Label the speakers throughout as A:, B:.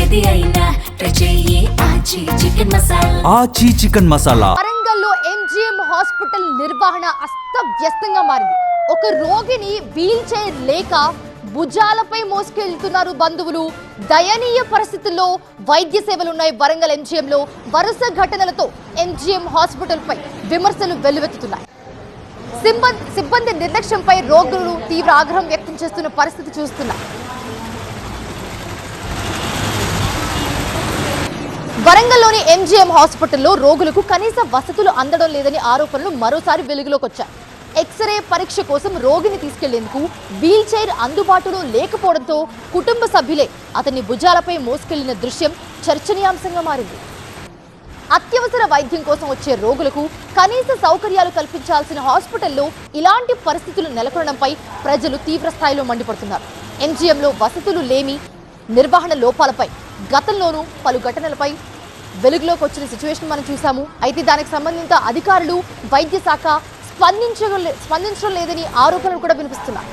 A: ఏది అయినా ట్రై చెయ్యి ఆచి చికెన్ మసాలా.
B: ఆచి చికెన్ మసాలా.
C: వరంగల్లో ఎంజీఎం హాస్పిటల్ నిర్వహణ అస్తవ్యస్తంగా మారింది. ఒక రోగిని వీల్ చైర్ లేక భుజాలపై మోసుకెళ్తున్నారు బంధువులు. దయనీయ పరిస్థితుల్లో వైద్య సేవలున్నాయి వరంగల్ ఎంజీఎంలో. వరుస ఘటనలతో ఎంజీఎం హాస్పిటల్ పై విమర్శలు వెల్లువెత్తుతున్నాయి. సిబ్బంది నిర్లక్ష్యంపై రోగులు తీవ్ర ఆగ్రహం వ్యక్తం చేస్తున్న పరిస్థితి చూస్తున్నాం. వరంగల్లోని ఎంజీఎం హాస్పిటల్లో రోగులకు కనీస వసతులు అందడం లేదని ఆరోపణలు మరోసారి వెలుగులోకి వచ్చాయి. ఎక్స్రే పరీక్ష కోసం రోగిని తీసుకెళ్లేందుకు వీల్ చైర్ అందుబాటులో లేకపోవడంతో కుటుంబ సభ్యులే అతన్ని భుజాలపై మోసుకెళ్లిన దృశ్యం చర్చనీయాంశంగా మారింది. అత్యవసర వైద్యం కోసం వచ్చే రోగులకు కనీస సౌకర్యాలు కల్పించాల్సిన హాస్పిటల్లో ఇలాంటి పరిస్థితులు నెలకొనడంపై ప్రజలు తీవ్ర స్థాయిలో మండిపడుతున్నారు. ఎంజీఎంలో వసతులు లేమి, నిర్వహణ లోపాలపై గతంలోనూ పలు ఘటనలపై వెలుగులోకి వచ్చిన సిచ్యువేషన్ మనం చూసాము. అయితే దానికి సంబంధిత అధికారులు, వైద్య శాఖ స్పందించడం లేదని ఆరోపణలు కూడా వినిపిస్తున్నాయి.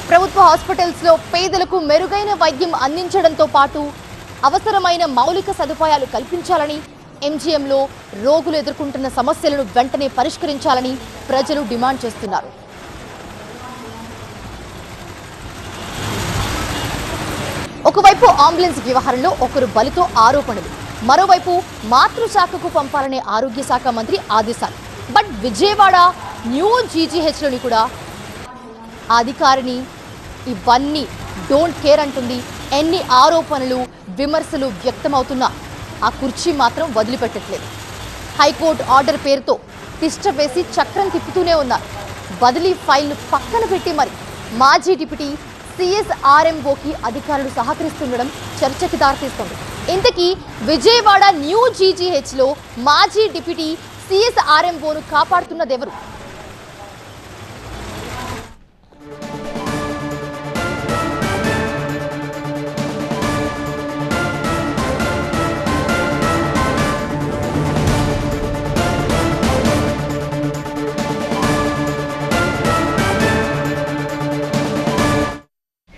C: ప్రభుత్వ హాస్పిటల్స్ లో పేదలకు మెరుగైన వైద్యం అందించడంతో పాటు అవసరమైన మౌలిక సదుపాయాలు కల్పించాలని, ఎంజీఎంలో రోగులు ఎదుర్కొంటున్న సమస్యలను వెంటనే పరిష్కరించాలని ప్రజలు డిమాండ్ చేస్తున్నారు. ఒకవైపు అంబులెన్స్ వ్యవహారంలో ఒకరు బలితో ఆరోపణలు, మరోవైపు మాతృశాఖకు పంపాలనే ఆరోగ్య శాఖ మంత్రి ఆదేశాలు. బట్ విజయవాడ న్యూ జీజీహెచ్లోని కూడా అధికారిని ఇవన్నీ డోంట్ కేర్ అంటుంది. ఎన్ని ఆరోపణలు, విమర్శలు వ్యక్తమవుతున్నా ఆ కుర్చీ మాత్రం వదిలిపెట్టట్లేదు. హైకోర్టు ఆర్డర్ పేరుతో తిష్ట వేసి చక్రం తిప్పుతూనే ఉన్నారు. బదిలీ ఫైల్ను పక్కన పెట్టి మరి మాజీ డిప్యూటీ సిఎస్ఆర్ఎంఓకి అధికారులు సహకరిస్తుండడం చర్చకి దారితీస్తుంది. ఇంతకీ విజయవాడ న్యూ జీజీహెచ్లో మాజీ డిప్యూటీ సిఎస్ఆర్ఎంఓను కాపాడుతున్నదెవరు?